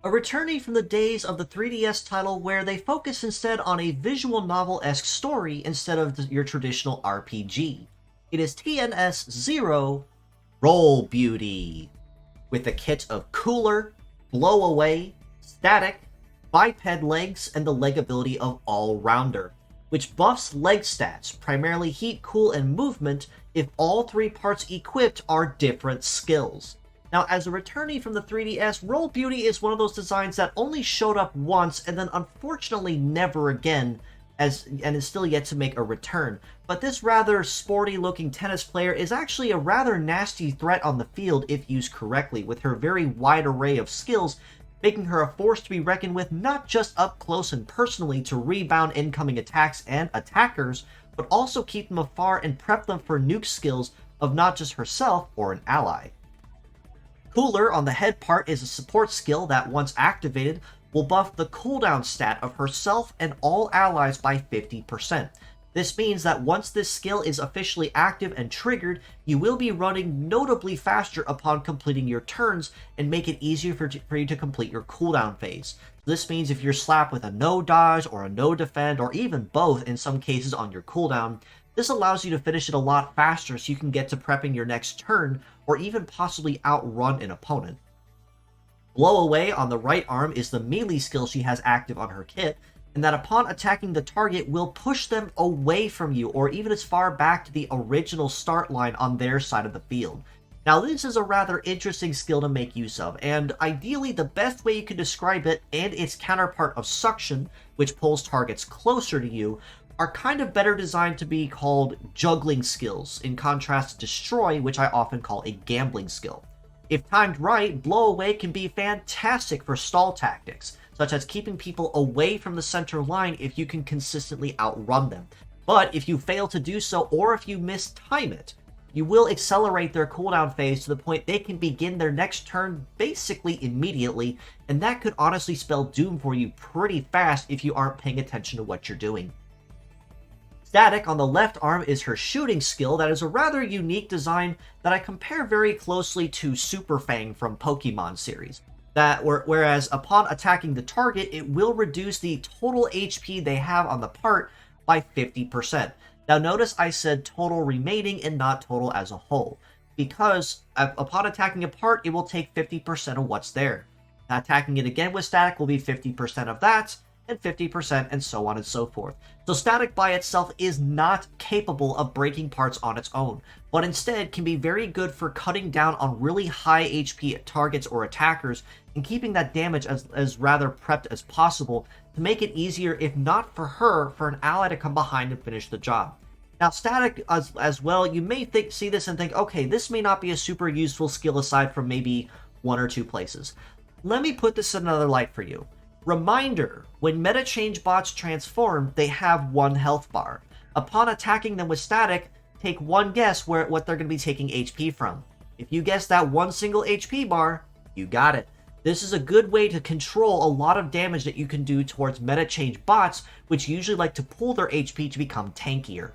a returnee from the days of the 3DS title where they focus instead on a visual novel-esque story instead of your traditional RPG. It is TNS00 Roll Beauty, with a kit of Cooler, Blow Away, Static, Biped legs, and the leg ability of All-Rounder, which buffs leg stats, primarily heat, cool, and movement, if all three parts equipped are different skills. Now, as a returnee from the 3DS, Roll Beauty is one of those designs that only showed up once and then unfortunately never again, and is still yet to make a return. But this rather sporty-looking tennis player is actually a rather nasty threat on the field if used correctly, with her very wide array of skills, making her a force to be reckoned with not just up close and personally to rebound incoming attacks and attackers, but also keep them afar and prep them for nuke skills of not just herself or an ally. Cooler on the head part is a support skill that, once activated, will buff the cooldown stat of herself and all allies by 50%. This means that once this skill is officially active and triggered, you will be running notably faster upon completing your turns and make it easier for you to complete your cooldown phase. This means if you're slapped with a no dodge or a no defend or even both in some cases on your cooldown, this allows you to finish it a lot faster so you can get to prepping your next turn or even possibly outrun an opponent. Blow Away on the right arm is the melee skill she has active on her kit, and that upon attacking the target will push them away from you or even as far back to the original start line on their side of the field. Now, this is a rather interesting skill to make use of, and ideally the best way you can describe it and its counterpart of Suction, which pulls targets closer to you, are kind of better designed to be called juggling skills, in contrast to Destroy, which I often call a gambling skill. If timed right, Blow Away can be fantastic for stall tactics, such as keeping people away from the center line if you can consistently outrun them. But if you fail to do so, or if you mistime it, you will accelerate their cooldown phase to the point they can begin their next turn basically immediately, and that could honestly spell doom for you pretty fast if you aren't paying attention to what you're doing. Static on the left arm is her shooting skill that is a rather unique design that I compare very closely to Super Fang from Pokemon series. Whereas upon attacking the target, it will reduce the total HP they have on the part by 50%. Now notice I said total remaining and not total as a whole, because upon attacking a part, it will take 50% of what's there. Attacking it again with Static will be 50% of that, and 50%, and so on and so forth. So Static by itself is not capable of breaking parts on its own, but instead can be very good for cutting down on really high HP targets or attackers and keeping that damage as rather prepped as possible to make it easier, if not for her, for an ally to come behind and finish the job. Now, Static as well, you may see this and think, okay, this may not be a super useful skill aside from maybe one or two places. Let me put this in another light for you. Reminder, when meta change bots transform, they have one health bar. Upon attacking them with Static, take one guess what they're going to be taking HP from. If you guess that one single HP bar, you got it. This is a good way to control a lot of damage that you can do towards meta change bots, which usually like to pull their HP to become tankier.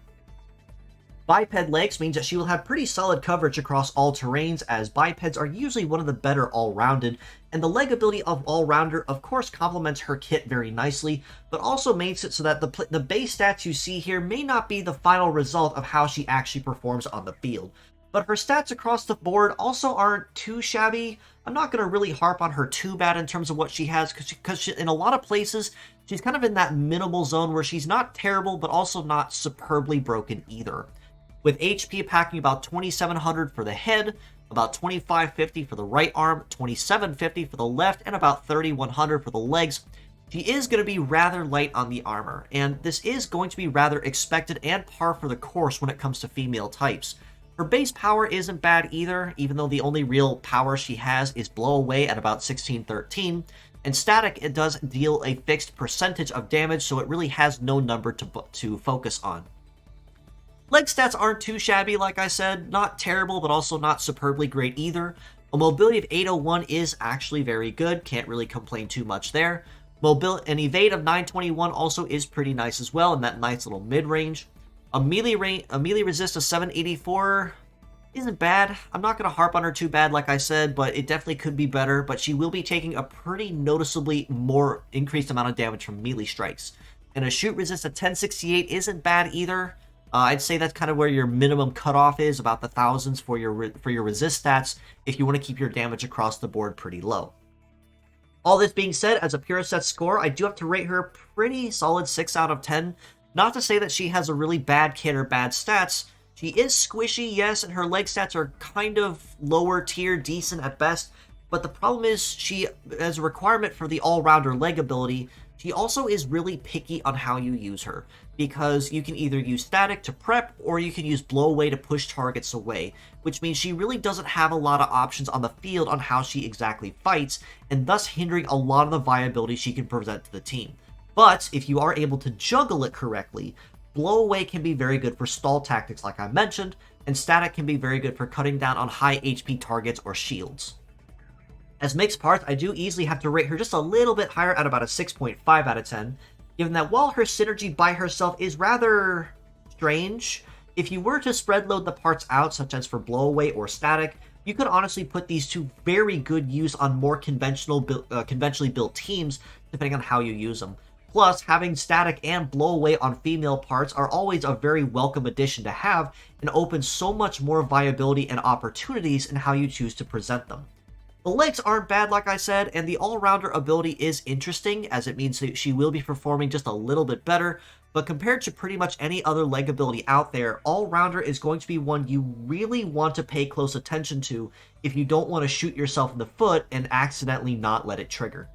Biped legs means that she will have pretty solid coverage across all terrains, as bipeds are usually one of the better all-rounded, and the leg ability of all-rounder of course complements her kit very nicely, but also makes it so that the base stats you see here may not be the final result of how she actually performs on the field. But her stats across the board also aren't too shabby. I'm not going to really harp on her too bad in terms of what she has, because in a lot of places, she's kind of in that minimal zone where she's not terrible, but also not superbly broken either. With HP packing about 2700 for the head, about 2550 for the right arm, 2750 for the left, and about 3100 for the legs, she is going to be rather light on the armor, and this is going to be rather expected and par for the course when it comes to female types. Her base power isn't bad either, even though the only real power she has is Blow Away at about 1613, and Static, it does deal a fixed percentage of damage, so it really has no number to focus on. Leg stats aren't too shabby, like I said, not terrible, but also not superbly great either. A mobility of 801 is actually very good, can't really complain too much there. An evade of 921 also is pretty nice as well, in that nice little mid-range. A melee resist of 784, isn't bad. I'm not going to harp on her too bad, like I said, but it definitely could be better. But she will be taking a pretty noticeably more increased amount of damage from melee strikes. And a shoot resist at 1068 isn't bad either. I'd say that's kind of where your minimum cutoff is, about the thousands for your resist stats, if you want to keep your damage across the board pretty low. All this being said, as a pure set score, I do have to rate her a pretty solid 6 out of 10. Not to say that she has a really bad kit or bad stats. She is squishy, yes, and her leg stats are kind of lower tier, decent at best. But the problem is, she, as a requirement for the all-rounder leg ability, she also is really picky on how you use her, because you can either use static to prep, or you can use blow away to push targets away, which means she really doesn't have a lot of options on the field on how she exactly fights, and thus hindering a lot of the viability she can present to the team. But if you are able to juggle it correctly, blow away can be very good for stall tactics like I mentioned, and static can be very good for cutting down on high HP targets or shields. As mixed parts, I do easily have to rate her just a little bit higher at about a 6.5 out of 10, given that while her synergy by herself is rather strange, if you were to spread load the parts out, such as for blowaway or static, you could honestly put these to very good use on more conventionally built teams, depending on how you use them. Plus, having static and blowaway on female parts are always a very welcome addition to have, and opens so much more viability and opportunities in how you choose to present them. The legs aren't bad, like I said, and the all-rounder ability is interesting, as it means that she will be performing just a little bit better, but compared to pretty much any other leg ability out there, all-rounder is going to be one you really want to pay close attention to if you don't want to shoot yourself in the foot and accidentally not let it trigger.